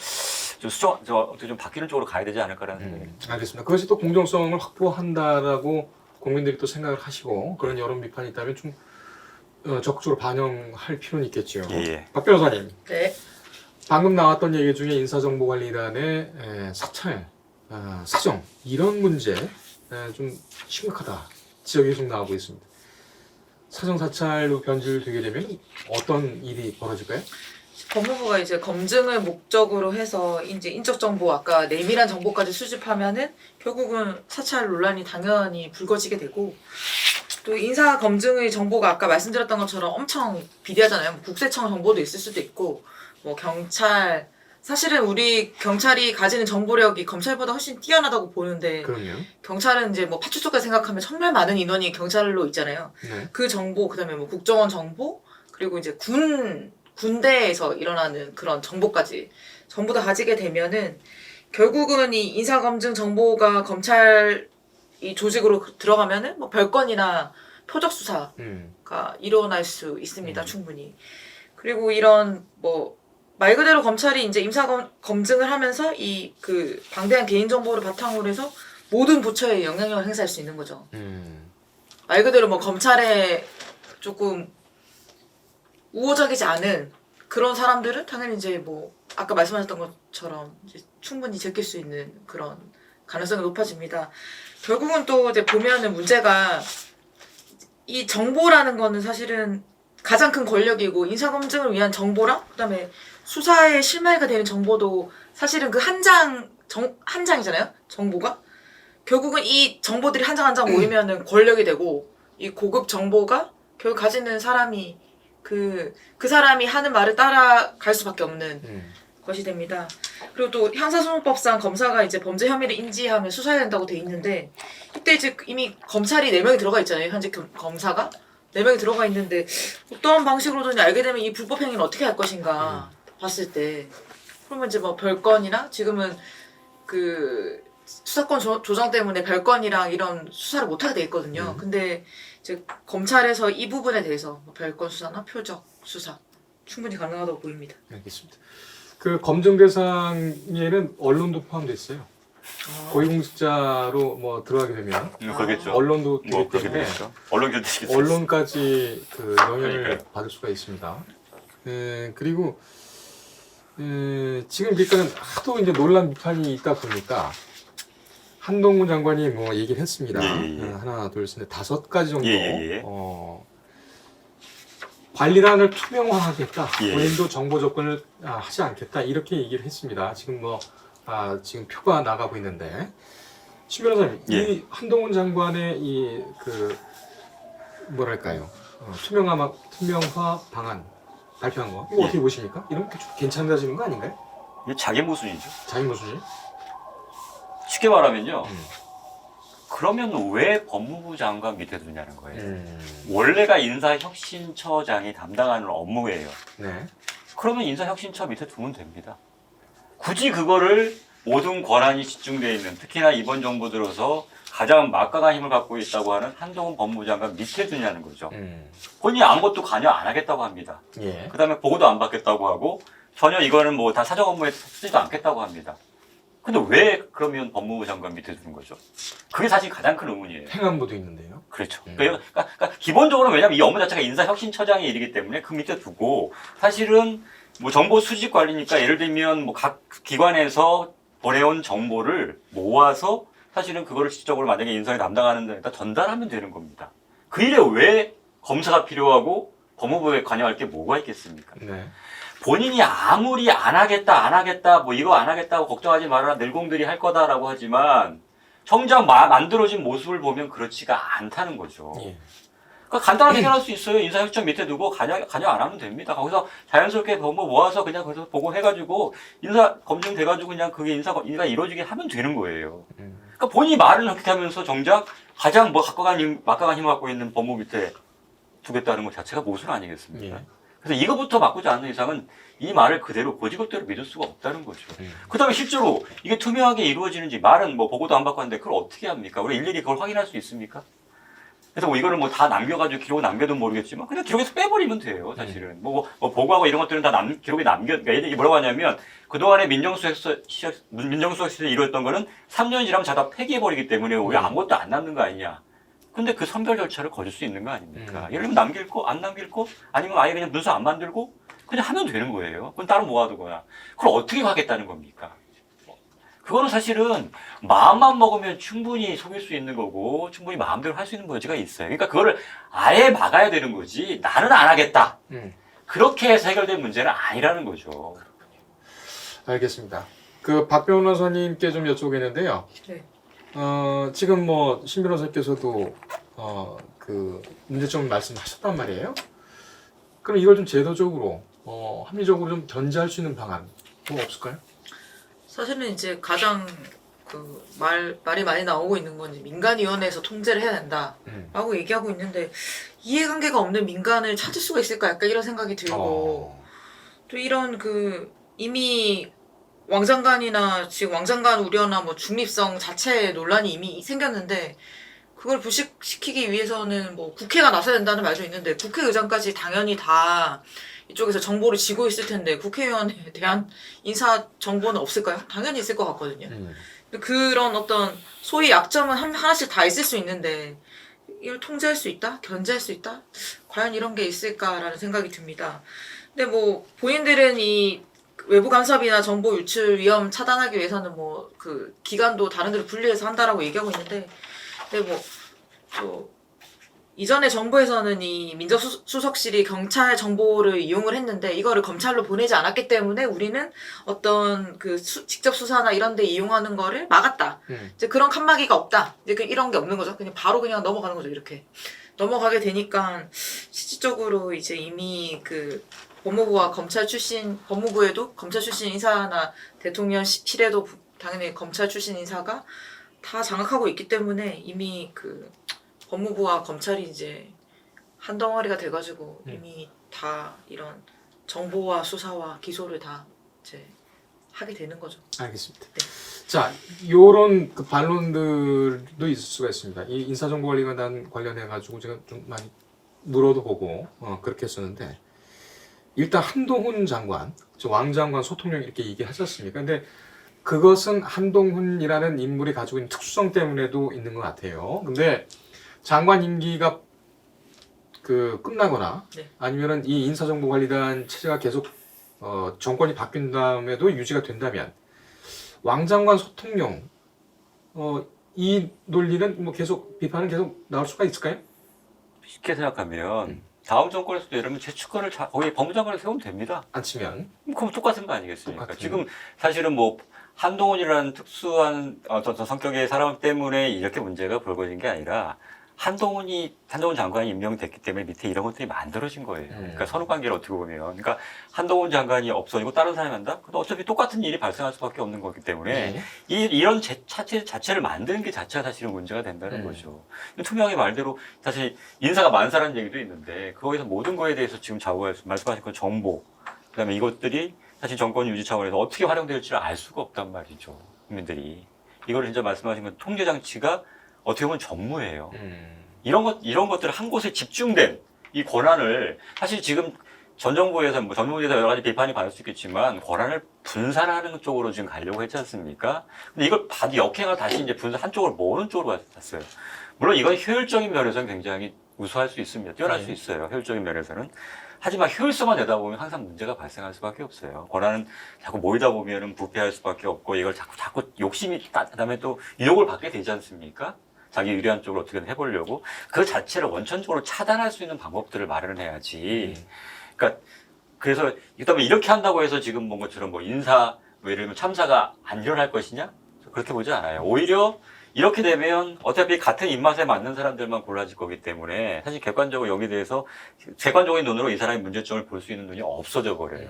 좀 바뀌는 쪽으로 가야 되지 않을까라는 생각이. 알겠습니다. 그것이 또 공정성을 확보한다라고 국민들이 또 생각을 하시고 그런 여론 비판이 있다면 좀 적극적으로 반영할 필요는 있겠죠. 예. 박 변호사님, 네. 방금 나왔던 얘기 중에 인사정보관리단의 사찰, 사정 이런 문제 좀 심각하다 지적이 계속 나오고 있습니다. 사정 사찰로 변질되게 되면 어떤 일이 벌어질까요? 법무부가 이제 검증을 목적으로 해서 이제 인적 정보 아까 내밀한 정보까지 수집하면은 결국은 사찰 논란이 당연히 불거지게 되고 또 인사 검증의 정보가 아까 말씀드렸던 것처럼 엄청 비대하잖아요. 뭐 국세청 정보도 있을 수도 있고 뭐 경찰 사실은 우리 경찰이 가지는 정보력이 검찰보다 훨씬 뛰어나다고 보는데 그럼요. 경찰은 이제 뭐 파출소까지 생각하면 정말 많은 인원이 경찰로 있잖아요. 네. 그 정보 그다음에 뭐 국정원 정보 그리고 이제 군대에서 일어나는 그런 정보까지 전부 다 가지게 되면은 결국은 이 인사검증 정보가 검찰 이 조직으로 들어가면은 뭐 별건이나 표적 수사가 일어날 수 있습니다. 충분히. 그리고 이런 뭐 말 그대로 검찰이 이제 검증을 하면서 이 그 방대한 개인 정보를 바탕으로 해서 모든 부처에 영향력을 행사할 수 있는 거죠. 말 그대로 뭐 검찰에 조금 우호적이지 않은 그런 사람들은 당연히 이제 뭐 아까 말씀하셨던 것처럼 이제 충분히 제낄 수 있는 그런 가능성이 높아집니다. 결국은 또 이제 보면은 문제가 이 정보라는 거는 사실은 가장 큰 권력이고 인사검증을 위한 정보랑 그다음에 수사의 실마리가 되는 정보도 사실은 그 한 장이잖아요. 정보가 결국은 이 정보들이 한 장 한 장 모이면은 권력이 되고 이 고급 정보가 결국 가지는 사람이 그 사람이 하는 말을 따라갈 수밖에 없는 것이 됩니다. 그리고 또 형사소송법상 검사가 이제 범죄 혐의를 인지하면 수사해야 된다고 돼 있는데 이때 이제 이미 검찰이 4명이 들어가 있잖아요. 현재 검사가 4명이 들어가 있는데 어떤 방식으로든 알게 되면 이 불법 행위는 어떻게 할 것인가 봤을 때 그러면 이제 뭐 별건이나 지금은 그 수사권 조정 때문에 별건이랑 이런 수사를 못하게 돼 있거든요. 근데 이제 검찰에서 이 부분에 대해서 뭐 별건 수사나 표적 수사 충분히 가능하다고 보입니다. 알겠습니다. 그 검증 대상에는 언론도 포함돼 있어요. 고위공직자로 뭐 들어가게 되면 그러겠죠. 언론도 되기 뭐 그렇게 때문에 되겠죠. 언론 견디시겠죠. 언론까지 그 영향을 그러니까요. 받을 수가 있습니다. 그리고 지금 그러니까는 하도 이제 논란 비판이 있다 보니까 한동훈 장관이 뭐 얘기를 했습니다. 예. 하나, 둘, 셋, 넷, 5가지 정도 예. 관리란을 투명화하겠다. 예. 본인도 정보 접근을 하지 않겠다. 이렇게 얘기를 했습니다. 지금 지금 표가 나가고 있는데 신 변호사님, 예. 이 한동훈 장관의 이 뭐랄까요? 투명화 방안 발표한 거 이거 예. 어떻게 보십니까? 이런 게 좀 괜찮아지는 거 아닌가요? 이게 자기 모순이죠. 자기 모순이? 쉽게 말하면요. 음. 그러면 왜 법무부 장관 밑에 두냐는 거예요. 원래가 인사혁신처장이 담당하는 업무예요. 네. 그러면 인사혁신처 밑에 두면 됩니다. 굳이 그거를 모든 권한이 집중되어 있는, 특히나 이번 정부 들어서 가장 막강한 힘을 갖고 있다고 하는 한동훈 법무부 장관 밑에 두냐는 거죠. 본인이 아무것도 관여 안 하겠다고 합니다. 예. 그 다음에 보고도 안 받겠다고 하고 전혀 이거는 뭐 다 사정 업무에 쓰지도 않겠다고 합니다. 근데 왜 그러면 법무부 장관 밑에 두는 거죠? 그게 사실 가장 큰 의문이에요. 행안부도 있는데요. 그렇죠. 그러니까 기본적으로 왜냐면 이 업무 자체가 인사혁신처장의 일이기 때문에 그 밑에 두고 사실은 뭐 정보 수집 관리니까 예를 들면 뭐 각 기관에서 보내온 정보를 모아서 사실은 그거를 실질적으로 만약에 인사에 담당하는 데다 전달하면 되는 겁니다. 그 일에 왜 검사가 필요하고 법무부에 관여할 게 뭐가 있겠습니까? 네. 본인이 아무리 안 하겠다, 뭐 이거 안 하겠다고 걱정하지 말아라, 늘공들이 할 거다라고 하지만 정작 만들어진 모습을 보면 그렇지가 않다는 거죠. 예. 그러니까 간단하게 해결할 수 있어요. 인사혁신처 밑에 두고 관여 안 하면 됩니다. 거기서 자연스럽게 법무 모아서 그냥 거기서 보고해가지고 인사 검증돼가지고 그냥 그게 인사가 이루어지게 하면 되는 거예요. 그러니까 본인이 말은 그렇게 하면서 정작 가장 뭐 막강한 힘을 갖고 있는 법무 밑에 두겠다는 것 자체가 모순 아니겠습니까? 예. 그래서 이거부터 바꾸지 않는 이상은 이 말을 그대로 고지것대로 믿을 수가 없다는 거죠. 그 다음에 실제로 이게 투명하게 이루어지는지 말은 뭐 보고도 안 받고 하는데 그걸 어떻게 합니까? 우리 일일이 그걸 확인할 수 있습니까? 그래서 뭐 이거를 뭐 다 남겨가지고 기록을 남겨도 모르겠지만 그냥 기록에서 빼버리면 돼요, 사실은. 뭐 보고하고 이런 것들은 다 기록에 그러니까 얘들이 뭐라고 하냐면 그동안에 민정수석실에서 이루어졌던 거는 3년이 지나면 다 폐기해버리기 때문에 오히려 아무것도 안 남는 거 아니냐. 근데 그 선별 절차를 거둘 수 있는 거 아닙니까? 예를 들면 남길 거, 안 남길 거, 아니면 아예 그냥 문서 안 만들고 그냥 하면 되는 거예요. 그건 따로 모아두거나. 그걸 어떻게 하겠다는 겁니까? 그거는 사실은 마음만 먹으면 충분히 속일 수 있는 거고 충분히 마음대로 할 수 있는 여지가 있어요. 그러니까 그거를 아예 막아야 되는 거지 나는 안 하겠다. 그렇게 해서 해결된 문제는 아니라는 거죠. 알겠습니다. 그 박 변호사님께 좀 여쭤보겠는데요. 네. 지금 뭐 신 변호사께서도 그 문제점을 말씀하셨단 말이에요. 그럼 이걸 좀 제도적으로 합리적으로 좀 견제할 수 있는 방안 뭐 없을까요? 사실은 이제 가장 그 말이 많이 나오고 있는 건 이제 민간위원회에서 통제를 해야 된다라고 얘기하고 있는데 이해관계가 없는 민간을 찾을 수가 있을까 약간 이런 생각이 들고 또 이런 그 이미 왕장관이나 지금 왕장관 우려나 뭐 중립성 자체의 논란이 이미 생겼는데 그걸 부식시키기 위해서는 뭐 국회가 나서야 된다는 말도 있는데 국회의장까지 당연히 다 이쪽에서 정보를 쥐고 있을 텐데 국회의원에 대한 인사 정보는 없을까요? 당연히 있을 것 같거든요. 근데 그런 어떤 소위 약점은 하나씩 다 있을 수 있는데 이걸 통제할 수 있다? 견제할 수 있다? 과연 이런 게 있을까라는 생각이 듭니다. 근데 뭐 본인들은 이 외부 간섭이나 정보 유출 위험 차단하기 위해서는 뭐 그 기관도 다른 데로 분리해서 한다라고 얘기하고 있는데 근데 뭐 또 이전에 정부에서는 이 민정수석실이 경찰 정보를 이용을 했는데 이거를 검찰로 보내지 않았기 때문에 우리는 어떤 그 직접 수사나 이런 데 이용하는 거를 막았다. 이제 그런 칸막이가 없다. 이제 이런 게 없는 거죠. 그냥 바로 그냥 넘어가는 거죠. 이렇게. 넘어가게 되니까 실질적으로 이제 이미 그 법무부와 검찰 출신, 법무부에도 검찰 출신 인사나 대통령실에도 당연히 검찰 출신 인사가 다 장악하고 있기 때문에 이미 그 법무부와 검찰이 이제 한 덩어리가 돼가지고 이미 다 이런 정보와 수사와 기소를 다 이제 하게 되는 거죠. 알겠습니다. 네. 자, 요런 그 반론들도 있을 수가 있습니다. 이 인사정보관리관 관련해가지고 제가 좀 많이 물어도 보고 그렇게 했었는데 일단 한동훈 장관, 왕 장관 소통력 이렇게 얘기하셨습니까? 근데 그것은 한동훈이라는 인물이 가지고 있는 특수성 때문에도 있는 것 같아요. 근데 장관 임기가 끝나거나 네. 아니면은 이 인사정보관리단 체제가 계속 정권이 바뀐 다음에도 유지가 된다면 왕장관 소통령 이 논리는 뭐 계속 비판은 계속 나올 수가 있을까요? 쉽게 생각하면 다음 정권에서도 예를 들면 제추권을 거기 법무장관을 세우면 됩니다. 안 치면 그럼 똑같은 거 아니겠습니까? 똑같은. 지금 사실은 뭐 한동훈이라는 특수한 어떤 성격의 사람 때문에 이렇게 문제가 불거진 게 아니라 한동훈 장관이 임명됐기 때문에 밑에 이런 것들이 만들어진 거예요. 그러니까 선후관계를 어떻게 보면, 그러니까 한동훈 장관이 없어지고 다른 사람이 한다? 그럼 어차피 똑같은 일이 발생할 수밖에 없는 거기 때문에 네. 이런 자체를 만드는 게 자체가 사실은 문제가 된다는 거죠. 투명히 말대로 사실 인사가 만사라는 얘기도 있는데 거기서 모든 거에 대해서 지금 말씀하신 그 정보, 그다음에 이것들이 사실 정권 유지 차원에서 어떻게 활용될지를 알 수가 없단 말이죠. 국민들이. 이걸 진짜 말씀하신 건 통제 장치가 어떻게 보면 전무예요. 이런 것들 한 곳에 집중된 이 권한을 사실 지금 전 정부에서 여러 가지 비판이 받을 수 있겠지만 권한을 분산하는 쪽으로 지금 가려고 했지 않습니까? 근데 이걸 역행을 다시 이제 한쪽으로 모으는 쪽으로 갔어요. 물론 이건 효율적인 면에서는 굉장히 우수할 수 있습니다. 뛰어날 수 있어요. 효율적인 면에서는. 하지만 효율성만 내다 보면 항상 문제가 발생할 수밖에 없어요. 권한은 자꾸 모이다 보면은 부패할 수밖에 없고 이걸 자꾸 욕심이 그다음에 또 유혹을 받게 되지 않습니까? 자기 유리한 쪽으로 어떻게든 해보려고 그 자체를 원천적으로 차단할 수 있는 방법들을 마련해야지. 그러니까 그래서 그다음에 이렇게 한다고 해서 지금 본 것처럼 뭐 인사 뭐 예를 들면 참사가 안 일어날 것이냐? 그렇게 보지 않아요. 오히려 이렇게 되면 어차피 같은 입맛에 맞는 사람들만 골라질 거기 때문에 사실 객관적으로 여기에 대해서 객관적인 눈으로 이 사람의 문제점을 볼 수 있는 눈이 없어져 버려요.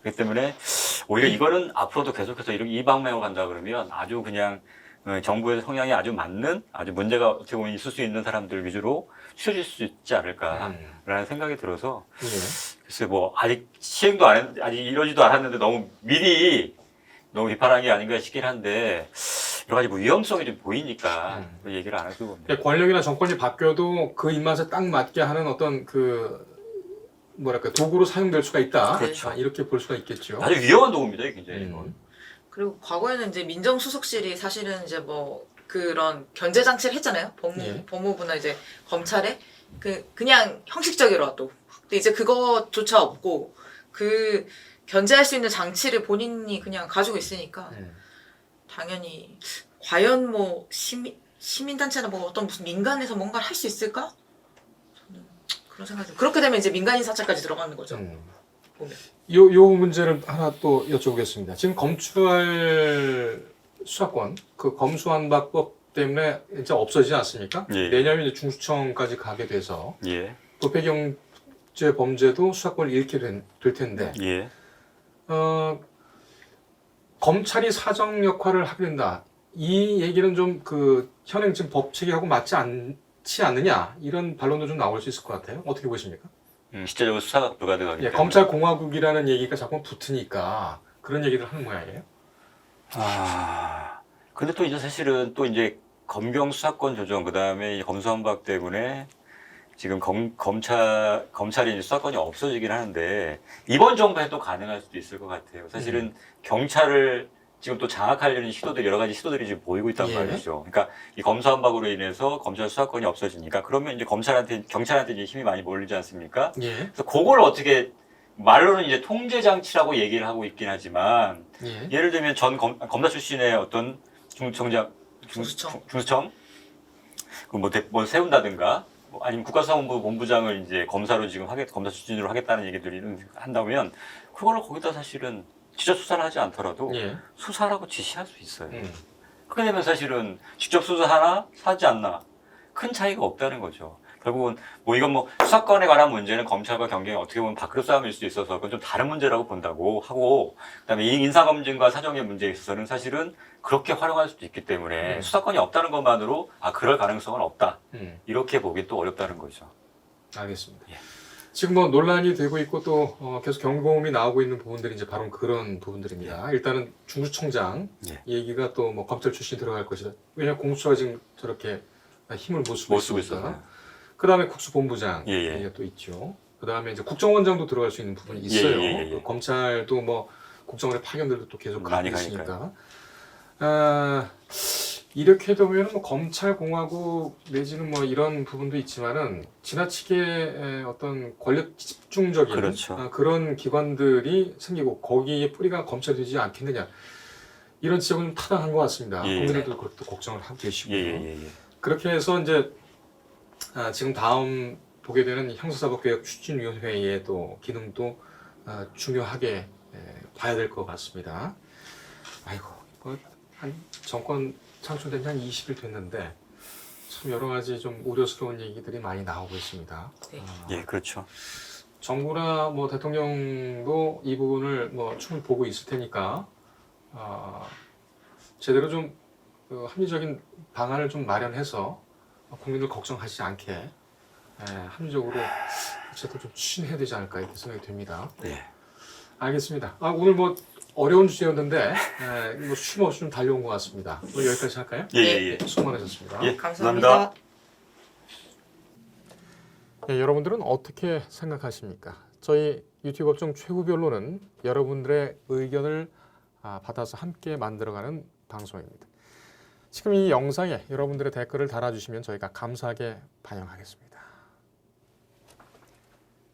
그렇기 때문에 오히려 이거는 앞으로도 계속해서 이 방향으로 간다 그러면 아주 그냥 정부의 성향이 아주 맞는 아주 문제가 어떻게 보면 있을 수 있는 사람들 위주로 추려질 수 있지 않을까라는 생각이 들어서 글쎄 뭐 아직 시행도 아직 이러지도 않았는데 너무 미리 너무 비판한 게 아닌가 싶긴 한데 여러 가지 뭐 위험성이 좀 보이니까 얘기를 안 할 수가 없네요. 권력이나 정권이 바뀌어도 그 입맛에 딱 맞게 하는 어떤 도구로 사용될 수가 있다. 그렇죠. 이렇게 볼 수가 있겠죠. 아주 위험한 도구입니다, 굉장히. 이건. 그리고 과거에는 이제 민정수석실이 사실은 이제 뭐 그런 견제 장치를 했잖아요. 법무부나 이제 검찰에 그냥 형식적이라도. 근데 이제 그거조차 없고 그 견제할 수 있는 장치를 본인이 그냥 가지고 있으니까 당연히 과연 뭐 시민단체나 뭐 어떤 무슨 민간에서 뭔가를 할 수 있을까? 저는 그런 생각이 들어요. 그렇게 되면 이제 민간인 사찰까지 들어가는 거죠. 보면. 요 문제를 하나 또 여쭤보겠습니다. 지금 검찰 수사권, 그 검수완박법 때문에 이제 없어지지 않습니까? 예. 내년에 이제 중수청까지 가게 돼서 예. 부패경제 범죄도 수사권을 잃게 될 텐데, 예. 검찰이 사정 역할을 하게 된다. 이 얘기는 좀 현행 지금 법 체계하고 맞지 않지 않느냐 이런 반론도 좀 나올 수 있을 것 같아요. 어떻게 보십니까? 실제적으로 수사가 불가능하기 때문에. 검찰 공화국이라는 얘기가 자꾸 붙으니까 그런 얘기를 하는 모양이에요. 근데 또 이제 사실은 또 이제 검경 수사권 조정 그다음에 검수완박 때문에 지금 검찰이 이제 수사권이 없어지긴 하는데 이번 정부에 또 가능할 수도 있을 것 같아요. 사실은 경찰을 지금 또 장악하려는 여러 가지 시도들이 지금 보이고 있단 말이죠. 그러니까 이 검수완박으로 인해서 검찰 수사권이 없어지니까 그러면 이제 경찰한테 이제 힘이 많이 몰리지 않습니까? 그래서 그걸 어떻게 말로는 이제 통제 장치라고 얘기를 하고 있긴 하지만 예를 들면 전 검사 출신의 어떤 중수청 뭐 세운다든가 아니면 국가사법부 본부장을 이제 검사 출신으로 하겠다는 얘기들을 한다면 그걸로 거기다 사실은 직접 수사를 하지 않더라도 수사라고 지시할 수 있어요. 그렇게 되면 사실은 직접 수사하나 하지 않나 큰 차이가 없다는 거죠. 결국은 이건 수사권에 관한 문제는 검찰과 경쟁이 어떻게 보면 밥그릇 싸움일 수도 있어서 그건 좀 다른 문제라고 본다고 하고 그다음에 인사검증과 사정의 문제에 있어서는 사실은 그렇게 활용할 수도 있기 때문에 수사권이 없다는 것만으로 그럴 가능성은 없다. 이렇게 보기 또 어렵다는 거죠. 알겠습니다. 지금 논란이 되고 있고 또 계속 경고음이 나오고 있는 부분들이 이제 바로 그런 부분들입니다. 일단은 중수청장 얘기가 또 검찰 출신이 들어갈 것이다. 왜냐하면 공수처가 지금 저렇게 힘을 못 쓰고 있으니까. 그 다음에 국수본부장 얘기가 또 있죠. 그 다음에 이제 국정원장도 들어갈 수 있는 부분이 있어요. 검찰도 국정원의 파견들도 또 계속 가고 있으니까. 이렇게 되면 뭐 검찰 공화국 내지는 뭐 이런 부분도 있지만은 지나치게 어떤 권력 집중적인 그렇죠. 그런 기관들이 생기고 거기에 뿌리가 검찰이 되지 않겠느냐 이런 지적은 좀 타당한 것 같습니다. 예. 국민들도 그것도 걱정을 하고 계시고요. 예. 그렇게 해서 이제 지금 다음 보게 되는 형사사법개혁 추진위원회의 또 기능도 중요하게 봐야 될 것 같습니다. 아이고, 한 정권 창출된 지 한 20일 됐는데 참 여러 가지 좀 우려스러운 얘기들이 많이 나오고 있습니다. 네. 예, 그렇죠. 정부나 뭐 대통령도 이 부분을 뭐 충분히 보고 있을 테니까 제대로 좀 합리적인 방안을 좀 마련해서 국민들 걱정하지 않게 합리적으로 제도 좀 추진해야 되지 않을까 이렇게 생각이 됩니다. 예. 알겠습니다. 오늘 뭐 어려운 주제였는데 뭐 쉼 없이 좀 달려온 것 같습니다. 오늘 여기까지 할까요? 예. 수고 많으셨습니다. 예, 감사합니다. 여러분들은 어떻게 생각하십니까? 저희 유튜브 업종 최후 변론은 여러분들의 의견을 받아서 함께 만들어가는 방송입니다. 지금 이 영상에 여러분들의 댓글을 달아주시면 저희가 감사하게 반영하겠습니다.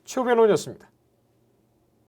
최후 변론이었습니다.